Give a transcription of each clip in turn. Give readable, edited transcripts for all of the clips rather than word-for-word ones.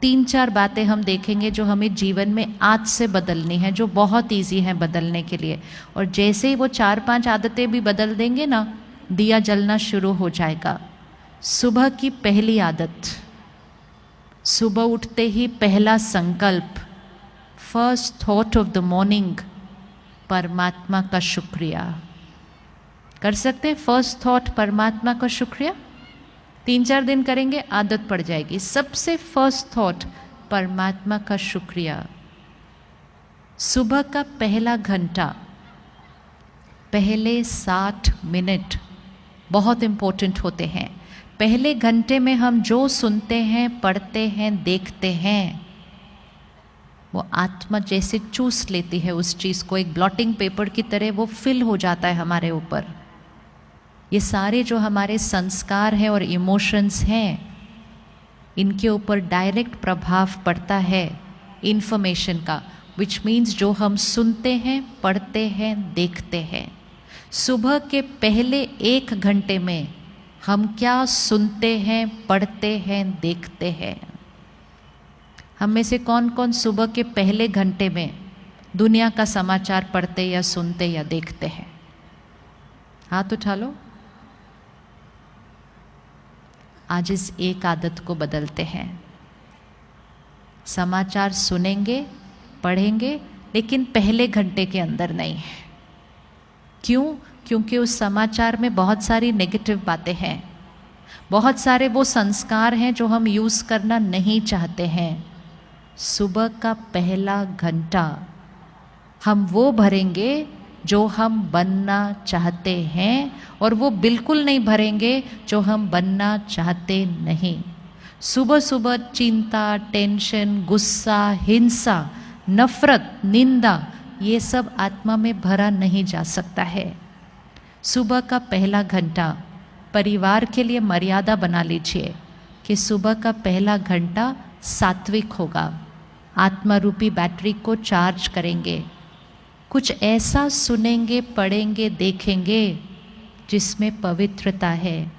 3-4 बातें हम देखेंगे जो हमें जीवन में आज से बदलनी है, जो बहुत इजी है बदलने के लिए। और जैसे ही वो 4-5 आदतें भी बदल देंगे ना, दिया जलना शुरू हो जाएगा। सुबह की पहली आदत, सुबह उठते ही पहला संकल्प, first thought of the morning, परमात्मा का शुक्रिया। कर सकते हैं फर्स्ट थॉट परमात्मा का शुक्रिया? 3-4 दिन करेंगे, आदत पड़ जाएगी। सबसे फर्स्ट थॉट परमात्मा का शुक्रिया। सुबह का पहला घंटा, पहले 60 मिनट बहुत इम्पोर्टेंट होते हैं। पहले घंटे में हम जो सुनते हैं, पढ़ते हैं, देखते हैं, वो आत्मा जैसे चूस लेती है उस चीज़ को, एक ब्लॉटिंग पेपर की तरह वो फिल हो जाता है हमारे ऊपर। ये सारे जो हमारे संस्कार हैं और इमोशंस हैं, इनके ऊपर डायरेक्ट प्रभाव पड़ता है इन्फॉर्मेशन का, विच मीन्स जो हम सुनते हैं, पढ़ते हैं, देखते हैं। सुबह के पहले 1 घंटे में हम क्या सुनते हैं, पढ़ते हैं, देखते हैं? हम में से कौन कौन सुबह के पहले घंटे में दुनिया का समाचार पढ़ते या सुनते या देखते हैं? हाथ उठा लो। आज इस एक आदत को बदलते हैं। समाचार सुनेंगे, पढ़ेंगे, लेकिन पहले घंटे के अंदर नहीं है। क्यों? क्योंकि उस समाचार में बहुत सारी नेगेटिव बातें हैं, बहुत सारे वो संस्कार हैं जो हम यूज़ करना नहीं चाहते हैं। सुबह का पहला घंटा हम वो भरेंगे जो हम बनना चाहते हैं, और वो बिल्कुल नहीं भरेंगे जो हम बनना चाहते नहीं। सुबह सुबह चिंता, टेंशन, गुस्सा, हिंसा, नफरत, निंदा, ये सब आत्मा में भरा नहीं जा सकता है। सुबह का पहला घंटा परिवार के लिए मर्यादा बना लीजिए कि सुबह का पहला घंटा सात्विक होगा। आत्मा रूपी बैटरी को चार्ज करेंगे। कुछ ऐसा सुनेंगे, पढ़ेंगे, देखेंगे जिसमें पवित्रता है,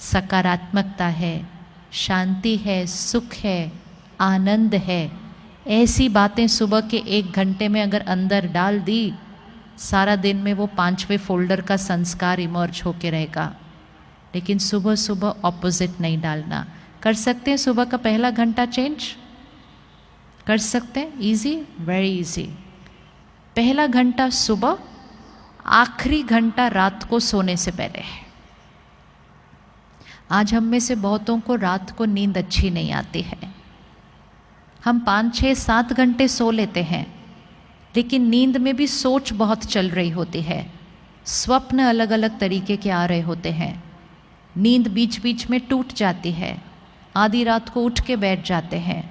सकारात्मकता है, शांति है, सुख है, आनंद है। ऐसी बातें सुबह के 1 घंटे में अगर अंदर डाल दी, सारा दिन में वो 5वें फोल्डर का संस्कार इमर्ज होके रहेगा। लेकिन सुबह सुबह ऑपोजिट नहीं डालना। कर सकते हैं सुबह का पहला घंटा चेंज? कर सकते हैं? Easy, very easy. पहला घंटा सुबह, आखिरी घंटा रात को सोने से पहले है। आज हम में से बहुतों को रात को नींद अच्छी नहीं आती है। हम 5, 6, 7 घंटे सो लेते हैं, लेकिन नींद में भी सोच बहुत चल रही होती है, स्वप्न अलग अलग तरीके के आ रहे होते हैं, नींद बीच बीच में टूट जाती है, आधी रात को उठ के बैठ जाते हैं,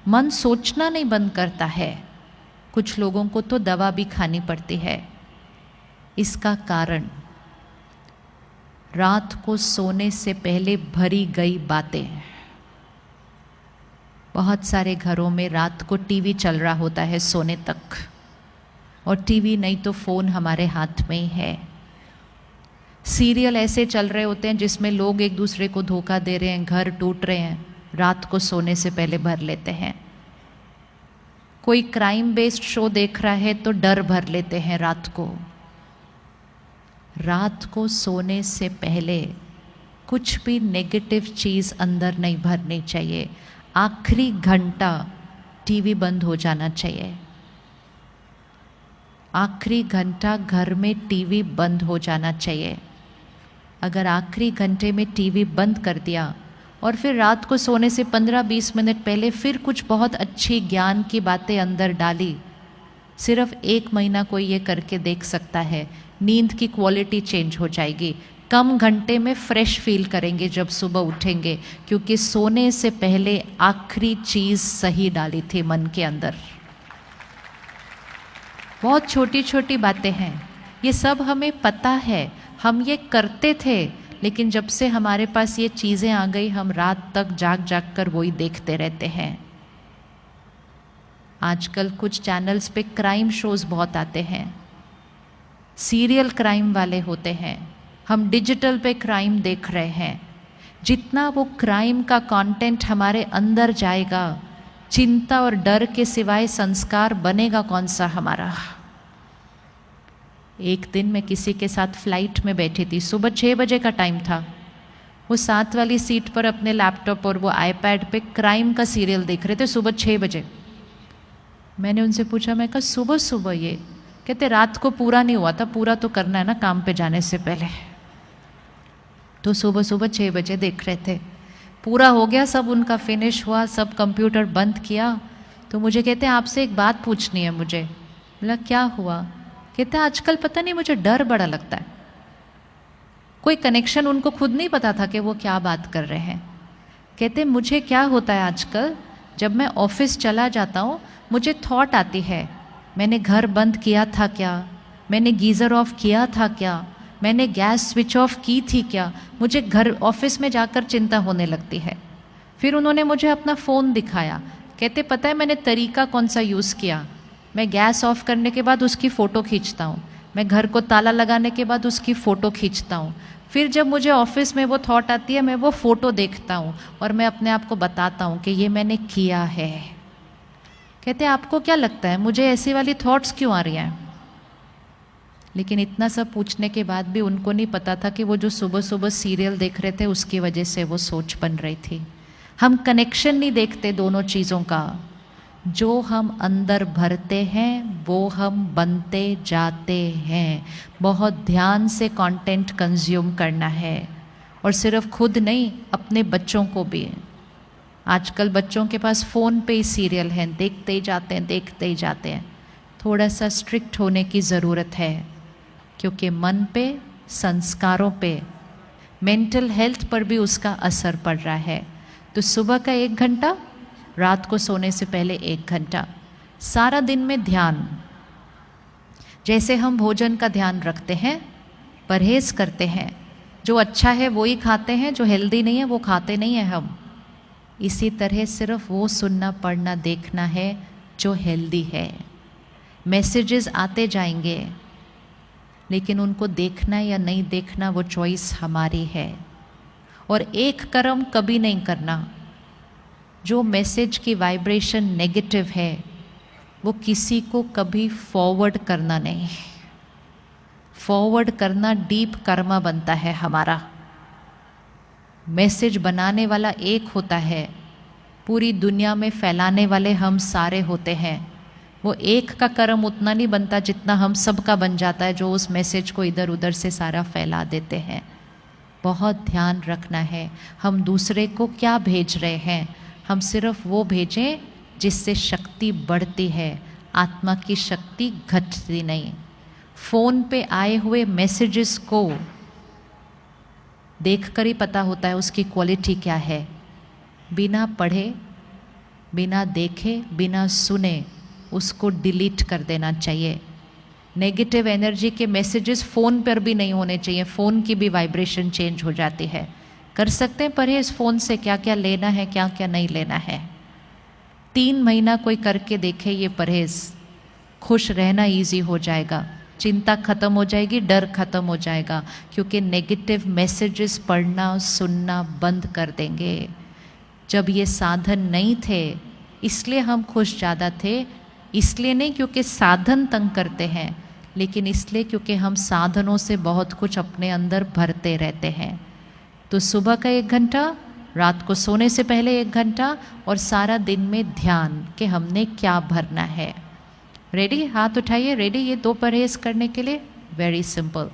मन सोचना नहीं बंद करता है। कुछ लोगों को तो दवा भी खानी पड़ती है। इसका कारण रात को सोने से पहले भरी गई बातें। बहुत सारे घरों में रात को टीवी चल रहा होता है सोने तक, और टीवी नहीं तो फ़ोन हमारे हाथ में ही है। सीरियल ऐसे चल रहे होते हैं जिसमें लोग एक दूसरे को धोखा दे रहे हैं, घर टूट रहे हैं, रात को सोने से पहले भर लेते हैं। कोई क्राइम बेस्ड शो देख रहा है तो डर भर लेते हैं रात को। रात को सोने से पहले कुछ भी नेगेटिव चीज़ अंदर नहीं भरनी चाहिए। आखिरी घंटा टीवी बंद हो जाना चाहिए। आखिरी घंटा घर में टीवी बंद हो जाना चाहिए। अगर आखिरी घंटे में टीवी बंद कर दिया और फिर रात को सोने से 15-20 मिनट पहले फिर कुछ बहुत अच्छी ज्ञान की बातें अंदर डाली, सिर्फ 1 महीना कोई ये करके देख सकता है, नींद की क्वालिटी चेंज हो जाएगी। कम घंटे में फ्रेश फील करेंगे जब सुबह उठेंगे, क्योंकि सोने से पहले आखिरी चीज़ सही डाली थी मन के अंदर। बहुत छोटी छोटी बातें हैं, ये सब हमें पता है, हम ये करते थे, लेकिन जब से हमारे पास ये चीज़ें आ गई, हम रात तक जाग जाग कर वही देखते रहते हैं। आजकल कुछ चैनल्स पे क्राइम शोज बहुत आते हैं, सीरियल क्राइम वाले होते हैं। हम डिजिटल पे क्राइम देख रहे हैं। जितना वो क्राइम का कंटेंट हमारे अंदर जाएगा, चिंता और डर के सिवाय संस्कार बनेगा कौन सा हमारा। एक दिन मैं किसी के साथ फ्लाइट में बैठी थी, सुबह 6 बजे का टाइम था। वो साथ वाली सीट पर अपने लैपटॉप और वो आईपैड पे क्राइम का सीरियल देख रहे थे सुबह 6 बजे। मैंने उनसे पूछा, मैं कहा सुबह सुबह ये? कहते रात को पूरा नहीं हुआ था, पूरा तो करना है ना काम पे जाने से पहले। तो सुबह सुबह 6 बजे देख रहे थे, पूरा हो गया, सब उनका फिनिश हुआ, सब कंप्यूटर बंद किया। तो मुझे कहते हैं आपसे एक बात पूछनी है मुझे। बोला क्या हुआ? कहते आजकल पता नहीं मुझे डर बड़ा लगता है। कोई कनेक्शन उनको खुद नहीं पता था कि वो क्या बात कर रहे हैं। कहते मुझे क्या होता है आजकल, जब मैं ऑफिस चला जाता हूँ मुझे थॉट आती है, मैंने घर बंद किया था क्या, मैंने गीज़र ऑफ किया था क्या, मैंने गैस स्विच ऑफ की थी क्या। मुझे घर ऑफिस में जाकर चिंता होने लगती है। फिर उन्होंने मुझे अपना फ़ोन दिखाया। कहते पता है मैंने तरीका कौन सा यूज़ किया, मैं गैस ऑफ करने के बाद उसकी फ़ोटो खींचता हूँ, मैं घर को ताला लगाने के बाद उसकी फ़ोटो खींचता हूँ, फिर जब मुझे ऑफिस में वो थॉट आती है मैं वो फ़ोटो देखता हूँ और मैं अपने आप को बताता हूँ कि ये मैंने किया है। कहते आपको क्या लगता है मुझे ऐसी वाली थॉट्स क्यों आ रही हैं? लेकिन इतना सब पूछने के बाद भी उनको नहीं पता था कि वो जो सुबह सुबह सीरियल देख रहे थे उसकी वजह से वो सोच बन रही थी। हम कनेक्शन नहीं देखते दोनों चीज़ों का। जो हम अंदर भरते हैं वो हम बनते जाते हैं। बहुत ध्यान से कंटेंट कंज्यूम करना है, और सिर्फ खुद नहीं, अपने बच्चों को भी। आजकल बच्चों के पास फ़ोन पे ही सीरियल हैं, देखते ही जाते हैं, देखते ही जाते हैं। थोड़ा सा स्ट्रिक्ट होने की ज़रूरत है, क्योंकि मन पे, संस्कारों पे, मेंटल हेल्थ पर भी उसका असर पड़ रहा है। तो सुबह का 1 घंटा, रात को सोने से पहले 1 घंटा, सारा दिन में ध्यान। जैसे हम भोजन का ध्यान रखते हैं, परहेज़ करते हैं, जो अच्छा है वो ही खाते हैं, जो हेल्दी नहीं है वो खाते नहीं हैं हम। इसी तरह सिर्फ वो सुनना, पढ़ना, देखना है जो हेल्दी है। मैसेजेस आते जाएंगे, लेकिन उनको देखना या नहीं देखना वो चॉइस हमारी है। और एक कर्म कभी नहीं करना। जो मैसेज की वाइब्रेशन नेगेटिव है वो किसी को कभी फॉरवर्ड करना नहीं। फॉरवर्ड करना डीप कर्मा बनता है हमारा। मैसेज बनाने वाला एक होता है, पूरी दुनिया में फैलाने वाले हम सारे होते हैं। वो एक का कर्म उतना नहीं बनता जितना हम सब का बन जाता है, जो उस मैसेज को इधर उधर से सारा फैला देते हैं। बहुत ध्यान रखना है हम दूसरे को क्या भेज रहे हैं। हम सिर्फ वो भेजें जिससे शक्ति बढ़ती है, आत्मा की शक्ति घटती नहीं। फ़ोन पे आए हुए मैसेजेस को देखकर ही पता होता है उसकी क्वालिटी क्या है। बिना पढ़े, बिना देखे, बिना सुने उसको डिलीट कर देना चाहिए। नेगेटिव एनर्जी के मैसेजेस फ़ोन पर भी नहीं होने चाहिए, फ़ोन की भी वाइब्रेशन चेंज हो जाती है। कर सकते हैं परहेज़ फ़ोन से, क्या क्या लेना है, क्या क्या नहीं लेना है। 3 महीना कोई करके देखे ये परहेज़, खुश रहना इजी हो जाएगा, चिंता खत्म हो जाएगी, डर खत्म हो जाएगा, क्योंकि नेगेटिव मैसेजेस पढ़ना, सुनना बंद कर देंगे। जब ये साधन नहीं थे इसलिए हम खुश ज़्यादा थे, इसलिए नहीं क्योंकि साधन तंग करते हैं, लेकिन इसलिए क्योंकि हम साधनों से बहुत कुछ अपने अंदर भरते रहते हैं। तो सुबह का 1 घंटा, रात को सोने से पहले 1 घंटा, और सारा दिन में ध्यान कि हमने क्या भरना है। रेडी? हाथ उठाइए। रेडी? ये 2 परहेज़ करने के लिए वेरी सिंपल।